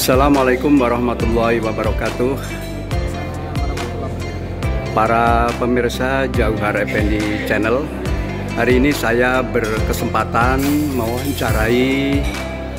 Assalamualaikum warahmatullahi wabarakatuh. Para pemirsa Jauhar Effendi Channel, hari ini saya berkesempatan mewawancarai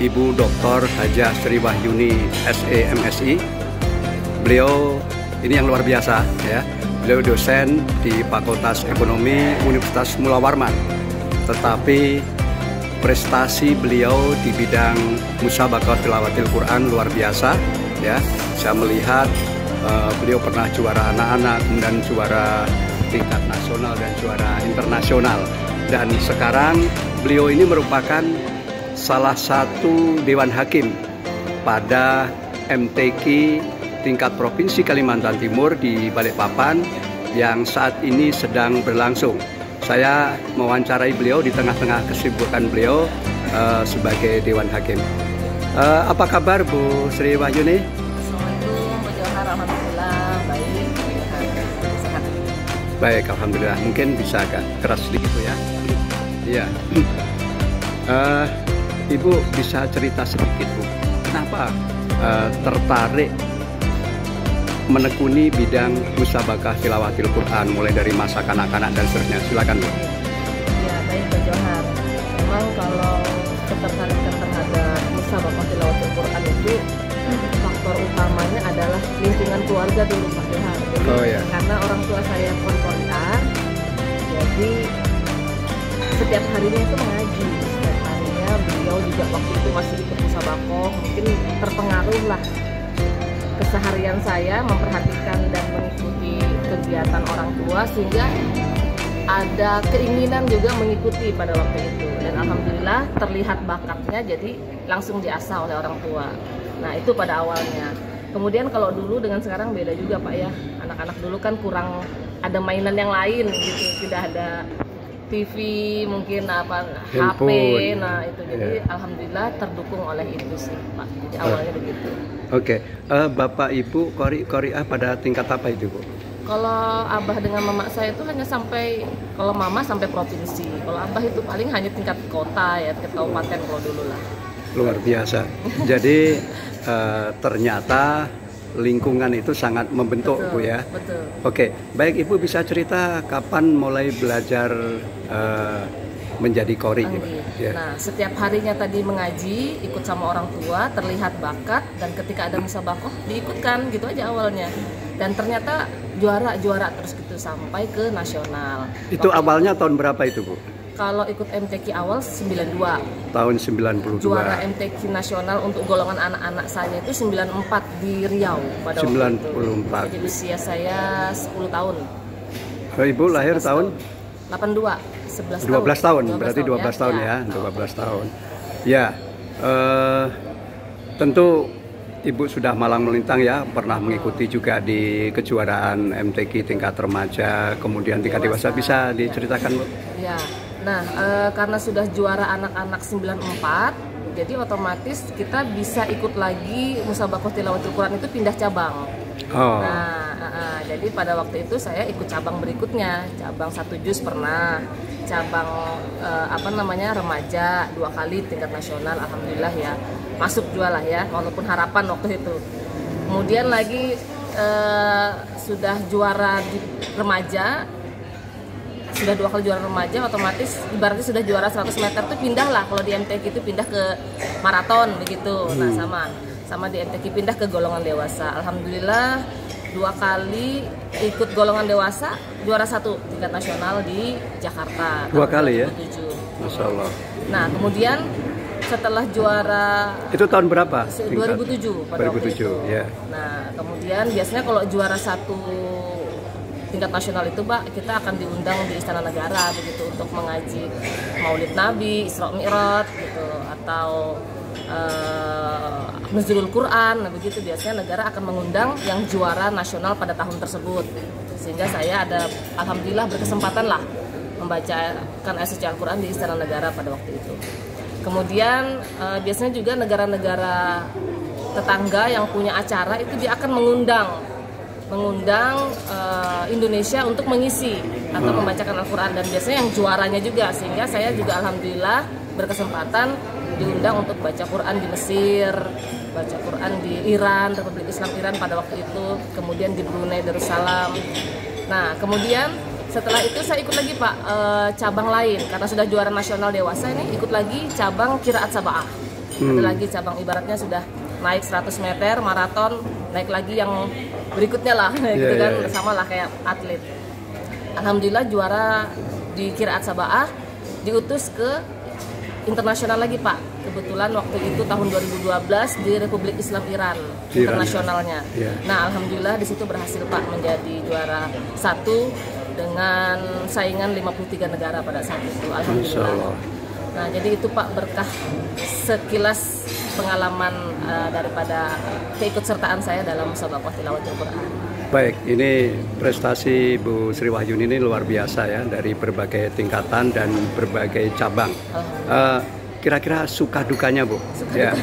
Ibu Dr. Hajah Sri Wahyuni SE/MSI. Beliau ini yang luar biasa ya. Beliau dosen di Fakultas Ekonomi Universitas Mula Warman. Tetapi prestasi beliau di bidang musabaqah tilawatil Quran luar biasa ya. Saya melihat beliau pernah juara anak-anak, kemudian juara tingkat nasional dan juara internasional. Dan sekarang beliau ini merupakan salah satu Dewan Hakim pada MTQ tingkat Provinsi Kalimantan Timur di Balikpapan yang saat ini sedang berlangsung. Saya mewawancarai beliau di tengah-tengah kesibukan beliau sebagai Dewan Hakim. Apa kabar Bu Sri Wahyuni? Assalamualaikum, Bu Johar. Alhamdulillah baik, sehat. Baik, alhamdulillah. Mungkin bisa agak keras sedikit ya. Iya. Ibu bisa cerita sedikit Bu, kenapa tertarik menekuni bidang musabaqah tilawatil Quran mulai dari masa kanak-kanak dan seterusnya? Silakan Bu. Ya, baik Bu Johar. Memang kalau ketertarikan terhadap musabaqah tilawatil Quran itu faktor utamanya adalah lingkungan keluarga dulu Pak Johar. Jadi, karena orang tua saya konfrontar, jadi setiap harinya itu mengaji. Setiap harinya beliau juga waktu itu masih ikut musabaqah, mungkin terpengaruh lah keseharian saya memperhatikan dan mengikuti kegiatan orang tua, sehingga ada keinginan juga mengikuti pada waktu itu. Dan alhamdulillah terlihat bakatnya, jadi langsung diasah oleh orang tua. Nah itu pada awalnya. Kemudian kalau dulu dengan sekarang beda juga Pak ya. Anak-anak dulu kan kurang ada mainan yang lain gitu, tidak ada TV, mungkin HP. Nah itu jadi alhamdulillah terdukung oleh itu sih Pak. Jadi awalnya begitu. Oke, Bapak Ibu Qori'ah pada tingkat apa itu Bu? Kalau abah dengan mama saya itu hanya sampai, kalau mama sampai provinsi, kalau abah itu paling hanya tingkat kota ya, tingkat kabupaten kalau dulu lah. Luar biasa. Jadi ternyata lingkungan itu sangat membentuk betul, Bu ya. Betul. Oke, baik Ibu bisa cerita kapan mulai belajar menjadi qori gitu. Yeah. Nah, setiap harinya tadi mengaji, ikut sama orang tua, terlihat bakat, dan ketika ada musabaqah diikutkan gitu aja awalnya. Dan ternyata juara terus gitu sampai ke nasional. Itu awalnya tahun berapa itu Bu? Kalau ikut MTQ awal 92. Tahun 92. Juara MTQ nasional untuk golongan anak-anak saya itu 94 di Riau pada 94. waktu itu. Jadi usia saya 10 tahun. Ibu lahir tahun 82. 11 tahun. Berarti 12 tahun ya. 12 tahun. Ya, tentu Ibu sudah malang melintang ya, pernah mengikuti juga di kejuaraan MTQ tingkat remaja, kemudian tingkat dewasa. Bisa diceritakan Bu? Ya, nah karena sudah juara anak-anak 94, jadi otomatis kita bisa ikut lagi musabaqah tilawatil Quran itu pindah cabang. Oh. Nah, jadi pada waktu itu saya ikut cabang berikutnya, cabang 1 juz pernah, cabang remaja 2 kali tingkat nasional, alhamdulillah ya, masuk juga lah ya, walaupun harapan waktu itu. Kemudian lagi sudah juara di remaja, sudah 2 kali juara remaja, otomatis ibaratnya sudah juara 100 meter tuh pindah lah, kalau di MTQ itu pindah ke maraton begitu. Nah sama di MTQ pindah ke golongan dewasa. Alhamdulillah 2 kali ikut golongan dewasa, juara 1 tingkat nasional di Jakarta. 2 kali 2007. Ya? Masya Allah. Nah kemudian setelah juara itu tahun berapa? 2007 pada 2007 waktu itu. Ya. Nah kemudian biasanya kalau juara 1 tingkat nasional itu Pak, kita akan diundang di Istana Negara begitu untuk mengaji Maulid Nabi, Isra Mi'raj gitu, atau Nuzulul Quran. Nah begitu biasanya negara akan mengundang yang juara nasional pada tahun tersebut, sehingga saya ada alhamdulillah berkesempatan lah membacakan ayat suci Al-Quran di Istana Negara pada waktu itu. Kemudian biasanya juga negara-negara tetangga yang punya acara itu dia akan mengundang Indonesia untuk mengisi atau membacakan Al-Quran, dan biasanya yang juaranya juga, sehingga saya juga alhamdulillah berkesempatan diundang untuk baca Quran di Mesir, baca Quran di Iran, Republik Islam Iran pada waktu itu, kemudian di Brunei Darussalam. Nah, kemudian setelah itu saya ikut lagi Pak cabang lain karena sudah juara nasional dewasa ini, ikut lagi cabang Qiraat Sab'ah. Ada lagi cabang, ibaratnya sudah naik 100 meter maraton, naik lagi yang berikutnya lah gitu kan, sama lah kayak atlet. Alhamdulillah juara di Qiraat Sab'ah, diutus ke internasional lagi Pak. Kebetulan waktu itu tahun 2012 di Republik Islam Iran internasionalnya. Nah, alhamdulillah di situ berhasil Pak menjadi juara 1 dengan saingan 53 negara pada saat itu. Alhamdulillah. Nah, jadi itu Pak berkah sekilas pengalaman daripada keikutsertaan saya dalam Musabaqah Tilawatul Quran. Baik, ini prestasi Bu Sri Wahyuni ini luar biasa ya, dari berbagai tingkatan dan berbagai cabang. Kira-kira suka dukanya Bu? Ya,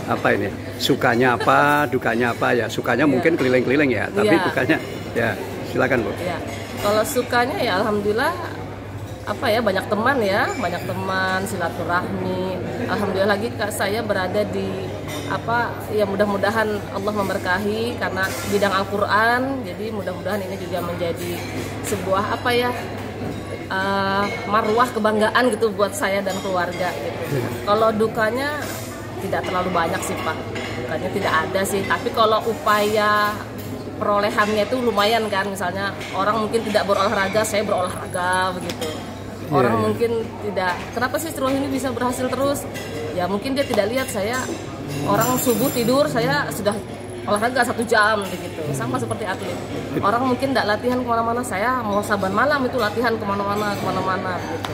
apa ini? Sukanya apa, dukanya apa ya? Sukanya mungkin keliling-keliling ya, tapi dukanya ya silakan Bu. Ya. Kalau sukanya ya alhamdulillah apa ya, banyak teman ya, banyak teman, silaturahmi. Alhamdulillah lagi saya berada di apa ya, mudah-mudahan Allah memberkahi karena bidang Al-Qur'an. Jadi mudah-mudahan ini juga menjadi sebuah apa ya, marwah kebanggaan gitu buat saya dan keluarga gitu. Kalau dukanya tidak terlalu banyak sih Pak. Dukanya tidak ada sih, tapi kalau upaya perolehannya itu lumayan kan, misalnya orang mungkin tidak berolahraga, saya berolahraga begitu. Orang mungkin tidak, kenapa sih Sri Wahyuni bisa berhasil terus? Ya mungkin dia tidak lihat saya orang subuh tidur, saya sudah olahraga 1 jam begitu. Sama seperti atlet. Orang mungkin tidak latihan kemana-mana, saya mau saban malam itu latihan kemana-mana gitu.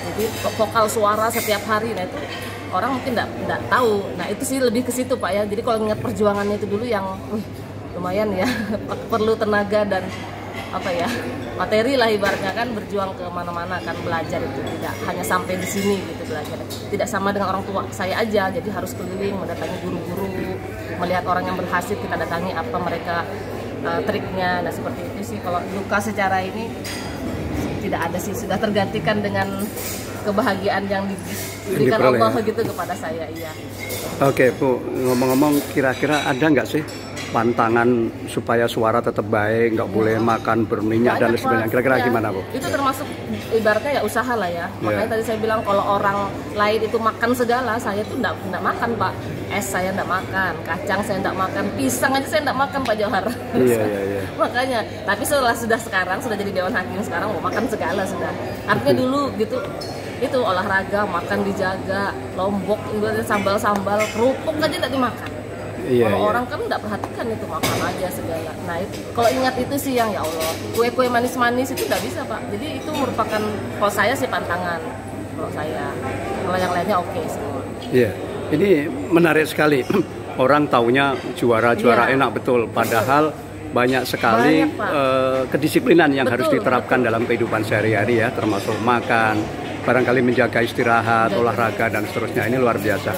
Jadi vokal suara setiap hari, nah itu orang mungkin tidak tahu. Nah itu sih lebih ke situ Pak ya. Jadi kalau ingat perjuangannya itu dulu yang lumayan ya, perlu tenaga dan apa ya, materi lah ibaratnya kan, berjuang ke mana-mana kan, belajar itu tidak hanya sampai di sini gitu belajar. Tidak sama dengan orang tua saya aja, jadi harus keliling mendatangi guru-guru, melihat orang yang berhasil kita datangi apa mereka triknya. Nah seperti itu sih. Kalau duka secara ini tidak ada sih, sudah tergantikan dengan kebahagiaan yang diberikan Allah gitu kepada saya. Iya. Oke Bu, ngomong-ngomong, kira-kira ada nggak sih pantangan supaya suara tetap baik, nggak boleh makan berminyak dan sebagainya? Kira-kira gimana Bu? Itu termasuk ibaratnya ya usaha lah ya. Makanya tadi saya bilang kalau orang lain itu makan segala, saya tuh nggak makan Pak. Es saya nggak makan, kacang saya nggak makan, pisang aja saya nggak makan Pak Johar. Iya. Makanya, tapi sudah sekarang sudah jadi Dewan Hakim, sekarang mau makan segala sudah. Artinya dulu gitu, itu olahraga, makan dijaga, lombok, sambal-sambal, kerupuk aja tidak dimakan. Kalau orang kan nggak perhatikan itu, makan aja segala. Nah itu, kalau ingat itu sih yang ya Allah, kue-kue manis-manis itu nggak bisa Pak. Jadi itu merupakan, kalau saya sih pantangan. Kalau saya, kalau yang lainnya oke semua. Iya, ini menarik sekali. Orang taunya juara-juara enak betul, padahal banyak sekali kedisiplinan yang harus diterapkan dalam kehidupan sehari-hari ya, termasuk makan, barangkali menjaga istirahat, olahraga dan seterusnya. Ini luar biasa.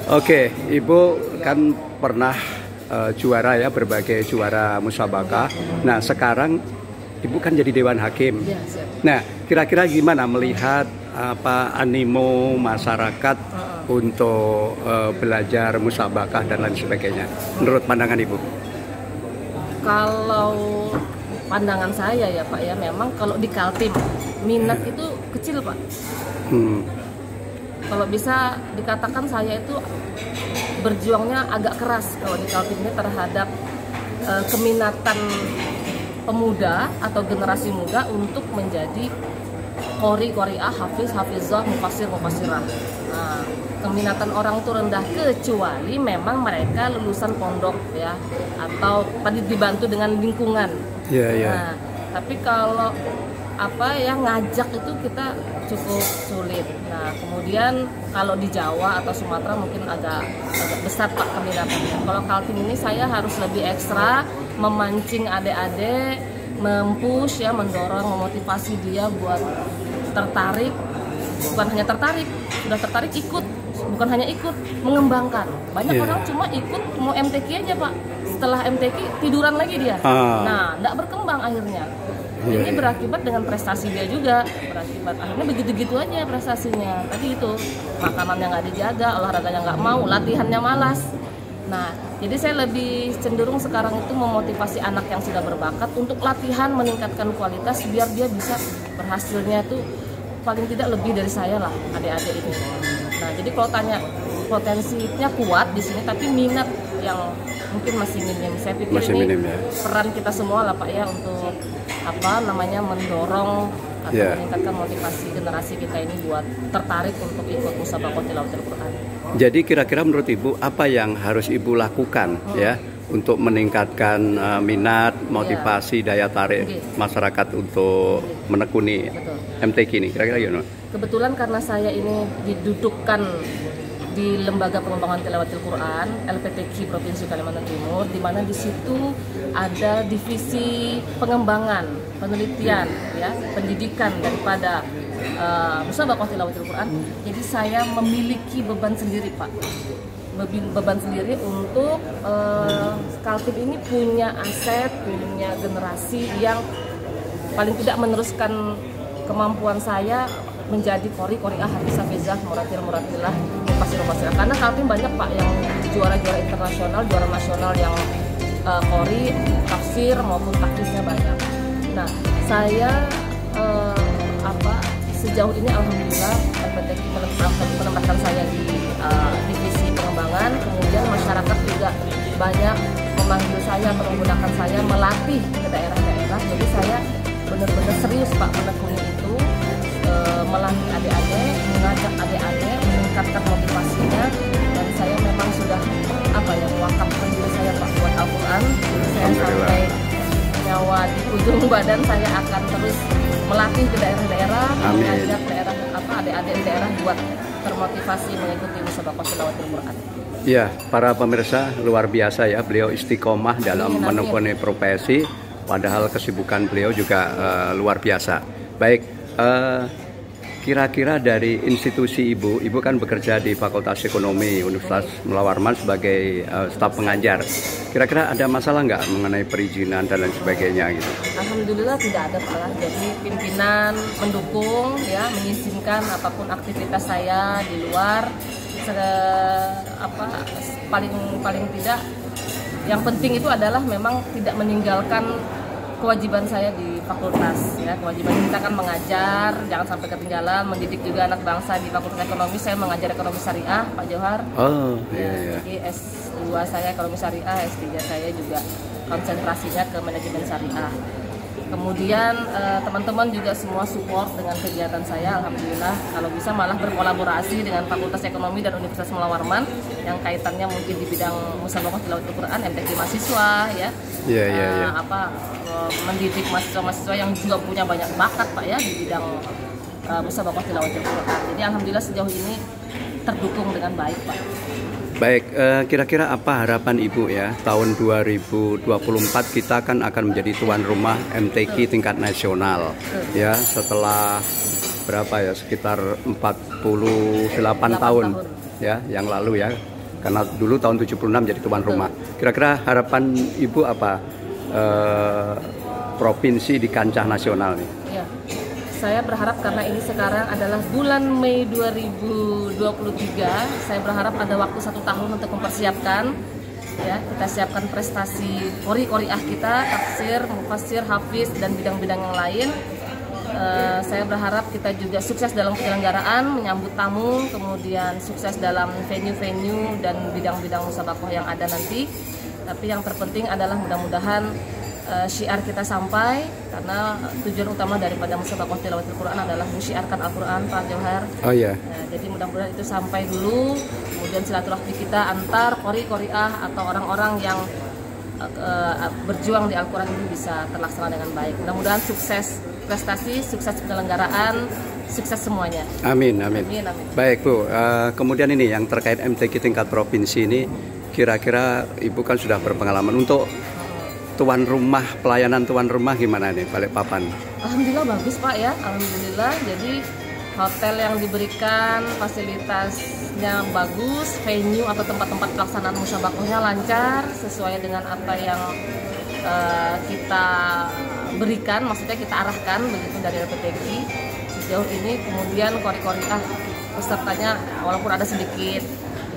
Oke, Ibu kan pernah juara ya, berbagai juara musabaqah. Nah, sekarang Ibu kan jadi Dewan Hakim. Nah, kira-kira gimana melihat apa animo masyarakat untuk belajar musabaqah dan lain sebagainya? Menurut pandangan Ibu? Kalau pandangan saya ya Pak ya, memang kalau di Kaltim minat itu kecil Pak. Kalau bisa dikatakan saya itu berjuangnya agak keras kalau di Kaltim ini terhadap keminatan pemuda atau generasi muda untuk menjadi qori-qori'ah, hafiz, hafizah, mufassir, mufassirah. Nah, keminatan orang itu rendah kecuali memang mereka lulusan pondok ya, atau tadi dibantu dengan lingkungan. Nah, tapi kalau apa ya, ngajak itu kita cukup sulit. Nah, kemudian kalau di Jawa atau Sumatera mungkin agak besar Pak keminatannya. Kalau Kaltim ini saya harus lebih ekstra memancing adik-adik, mempush ya, mendorong, memotivasi dia buat tertarik. Bukan hanya tertarik, sudah tertarik ikut, bukan hanya ikut, mengembangkan. Banyak orang cuma ikut mau MTQ aja Pak. Setelah MTQ tiduran lagi dia. Nah, tidak berkembang akhirnya. Ini berakibat dengan prestasi dia juga, berakibat akhirnya begitu-gitu aja prestasinya. Tadi itu makanannya nggak dijaga, olahraganya nggak mau, latihannya malas. Nah, jadi saya lebih cenderung sekarang itu memotivasi anak yang sudah berbakat untuk latihan, meningkatkan kualitas biar dia bisa berhasilnya itu paling tidak lebih dari saya lah, adik-adik ini. Nah, jadi kalau tanya potensinya kuat di sini, tapi minat yang mungkin masih minim. Saya pikir masih ini minim, ya? Peran kita semua lah Pak ya untuk mendorong atau meningkatkan motivasi generasi kita ini buat tertarik untuk ikut musabaqah tilawatil Quran. Jadi kira-kira menurut Ibu apa yang harus Ibu lakukan ya untuk meningkatkan minat, motivasi, daya tarik masyarakat untuk menekuni MTQ ini? Kira-kira gimana? Kebetulan karena saya ini didudukkan di Lembaga Pengembangan Tilawatil Quran LPTQ Provinsi Kalimantan Timur, di mana di situ ada divisi pengembangan, penelitian, ya, pendidikan daripada musabaqah tilawatil Quran. Jadi saya memiliki beban sendiri Pak, beban sendiri untuk Kaltim ini punya aset, punya generasi yang paling tidak meneruskan kemampuan saya menjadi qori'ah, hafizah, muratil-muratilah, mufasir-mufasirah. Karena Kaltim banyak Pak yang juara-juara internasional, juara nasional yang qori, tafsir maupun taktisnya banyak. Nah, saya sejauh ini alhamdulillah LPTQ menempatkan saya di divisi pengembangan. Kemudian masyarakat juga banyak memanggil saya atau menggunakan saya melatih ke daerah-daerah. Jadi saya benar-benar serius Pak menekuni itu, melatih adik-adik, mengajak adik-adik, meningkatkan motivasinya, dan saya memang sudah mewakafkan diri saya Pak buat Al-Quran. Saya sampai nyawa di ujung badan saya akan terus melatih ke daerah-daerah, mengajak adik-adik di daerah buat termotivasi mengikuti musabaqah tilawatil Quran. Iya, para pemirsa, luar biasa ya, beliau istiqomah dalam menekuni profesi, padahal kesibukan beliau juga luar biasa. Baik, kira-kira dari institusi Ibu kan bekerja di Fakultas Ekonomi Universitas Mula Warman sebagai staf pengajar. Kira-kira ada masalah nggak mengenai perizinan dan lain sebagainya gitu? Alhamdulillah tidak ada Pak. Jadi pimpinan mendukung ya, mengizinkan apapun aktivitas saya di luar. Paling tidak yang penting itu adalah memang tidak meninggalkan kewajiban saya di fakultas ya. Kewajiban kita kan mengajar, jangan sampai ketinggalan, mendidik juga anak bangsa. Di Fakultas Ekonomi saya mengajar ekonomi syariah Pak Johar. Jadi S2 saya ekonomi syariah, S3 saya juga konsentrasinya ke manajemen syariah. Kemudian teman-teman juga semua support dengan kegiatan saya, alhamdulillah. Kalau bisa malah berkolaborasi dengan Fakultas Ekonomi dan Universitas Mula Warman yang kaitannya mungkin di bidang musabaqah tilawatil Quran, MTQ mahasiswa ya. Mendidik mahasiswa-mahasiswa yang juga punya banyak bakat Pak ya di bidang musabaqah tilawatil Quran. Jadi alhamdulillah sejauh ini terdukung dengan baik Pak. Baik, kira-kira apa harapan Ibu ya, tahun 2024 kita akan menjadi tuan rumah MTQ tingkat nasional ya, setelah berapa ya, sekitar 48 tahun ya yang lalu ya, karena dulu tahun 76 jadi tuan rumah. Kira-kira harapan Ibu apa provinsi di kancah nasional nih? Ya. Saya berharap karena ini sekarang adalah bulan Mei 2023, saya berharap ada waktu 1 tahun untuk mempersiapkan ya, kita siapkan prestasi qori'ah kita, tafsir, mufasir, hafiz, dan bidang-bidang yang lain. Saya berharap kita juga sukses dalam penyelenggaraan, menyambut tamu, kemudian sukses dalam venue-venue dan bidang-bidang musabaqah yang ada nanti. Tapi yang terpenting adalah mudah-mudahan syiar kita sampai, karena tujuan utama daripada musabaqah tilawatil Quran adalah mensyiarkan Al-Quran Pak Johar. Jadi mudah-mudahan itu sampai dulu, kemudian silaturahmi kita antar qori'ah atau orang-orang yang berjuang di Al-Quran ini bisa terlaksana dengan baik. Mudah-mudahan sukses prestasi, sukses penyelenggaraan, sukses semuanya. Amin. Baik Bu, kemudian ini yang terkait MTQ tingkat provinsi ini, kira-kira Ibu kan sudah berpengalaman untuk tuan rumah, pelayanan tuan rumah gimana nih Balikpapan? Alhamdulillah bagus Pak ya, alhamdulillah. Jadi hotel yang diberikan fasilitasnya bagus, venue atau tempat-tempat pelaksanaan musabaqahnya lancar sesuai dengan apa yang kita berikan, maksudnya kita arahkan begitu dari LPTQ sejauh ini. Kemudian Qori-Qoriah pesertanya walaupun ada sedikit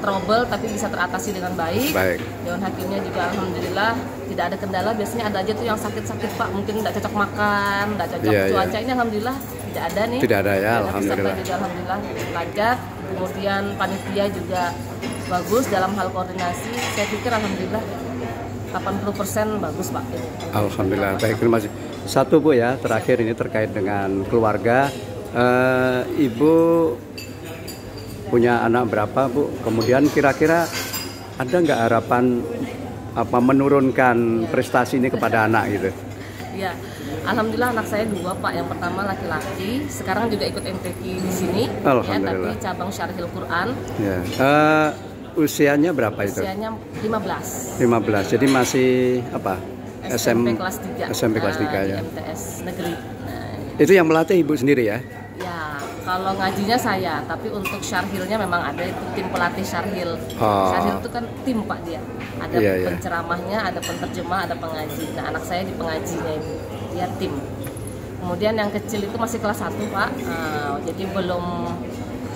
trouble tapi bisa teratasi dengan baik. Dewan Hakimnya juga alhamdulillah tidak ada kendala. Biasanya ada aja tuh yang sakit-sakit Pak, mungkin tidak cocok makan, tidak cocok cuaca. Ini alhamdulillah tidak ada nih. Tidak ada ya, alhamdulillah. Juga alhamdulillah lancar. Kemudian panitia juga bagus dalam hal koordinasi. Saya pikir alhamdulillah 80% bagus Pak. Alhamdulillah. Baik, terima kasih. Satu Bu ya, terakhir ini terkait dengan keluarga. Ibu punya anak berapa Bu? Kemudian kira-kira ada nggak harapan menurunkan prestasi ini kepada anak gitu? Ya, alhamdulillah anak saya 2 Pak. Yang pertama laki-laki, sekarang juga ikut MTQ di sini. Alhamdulillah. Ya, tapi cabang Syarhil Quran. Ya. Usianya berapa itu? Usianya 15. 15. Jadi masih apa? SMP kelas 3. SMP kelas 3 ya. Di MTS negeri. Itu yang melatih Ibu sendiri ya? Ya, kalau ngajinya saya, tapi untuk syarhilnya memang ada itu tim pelatih syarhil. Syarhil itu kan tim Pak dia. Ada penceramahnya, ada penterjemah, ada pengaji. Nah, anak saya di pengajinya ini, dia tim. Kemudian yang kecil itu masih kelas 1 Pak. Jadi belum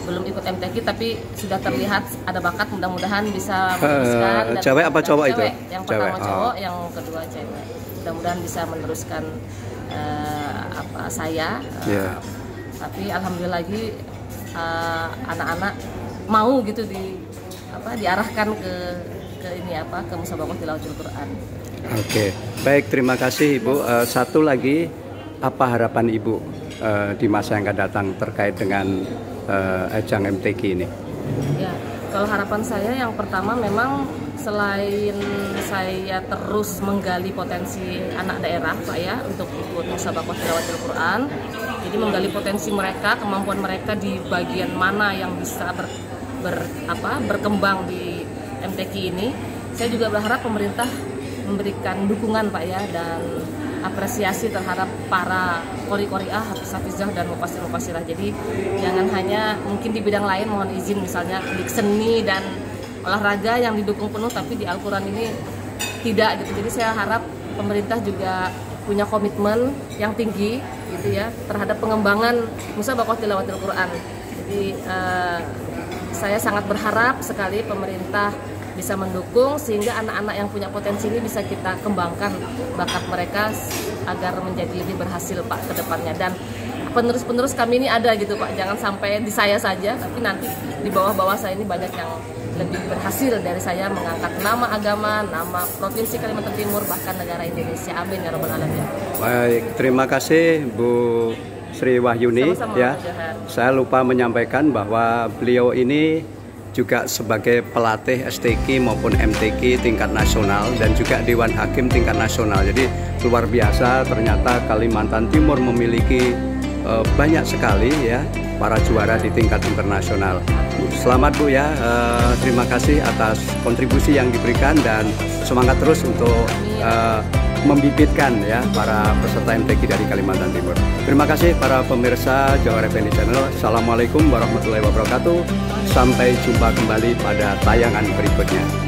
ikut MTQ tapi sudah terlihat ada bakat, mudah-mudahan bisa meneruskan. Cewek apa cowok itu? Yang pertama cowok, yang kedua cewek. Mudah-mudahan bisa meneruskan saya. Tapi alhamdulillah lagi anak-anak mau gitu diarahkan ke musabaqah tilawatul Quran. Oke, baik, terima kasih Ibu. Satu lagi, apa harapan Ibu di masa yang akan datang terkait dengan ajang MTQ ini? Ya, kalau harapan saya yang pertama memang selain saya terus menggali potensi anak daerah Pak ya untuk ikut musabaqah tilawatul Quran, jadi menggali potensi mereka, kemampuan mereka di bagian mana yang bisa berkembang di MTQ ini. Saya juga berharap pemerintah memberikan dukungan Pak ya dan apresiasi terhadap para Qori-Qoriah, Hafiz-Hafizah dan Mufassir-Mufassirah. Jadi jangan hanya mungkin di bidang lain, mohon izin misalnya di seni dan olahraga yang didukung penuh, tapi di Al-Quran ini tidak gitu. Jadi saya harap pemerintah juga punya komitmen yang tinggi gitu ya terhadap pengembangan musabaqah tilawatul Quran. Jadi saya sangat berharap sekali pemerintah bisa mendukung sehingga anak-anak yang punya potensi ini bisa kita kembangkan bakat mereka agar menjadi lebih berhasil Pak ke depannya. Dan penerus-penerus kami ini ada gitu Pak, jangan sampai di saya saja, tapi nanti di bawah-bawah saya ini banyak yang lebih berhasil dari saya mengangkat nama agama, nama Provinsi Kalimantan Timur, bahkan negara Indonesia. Amin ya Rabbal Alamin. Baik, terima kasih Bu Sri Wahyuni. Sama-sama, ya. Saya lupa menyampaikan bahwa beliau ini juga sebagai pelatih STQ maupun MTQ tingkat nasional dan juga Dewan Hakim tingkat nasional. Jadi luar biasa, ternyata Kalimantan Timur memiliki banyak sekali ya para juara di tingkat internasional. Selamat Bu ya, terima kasih atas kontribusi yang diberikan dan semangat terus untuk membibitkan ya para peserta MTQ dari Kalimantan Timur. Terima kasih para pemirsa Jauhar Effendi Channel. Assalamualaikum warahmatullahi wabarakatuh. Sampai jumpa kembali pada tayangan berikutnya.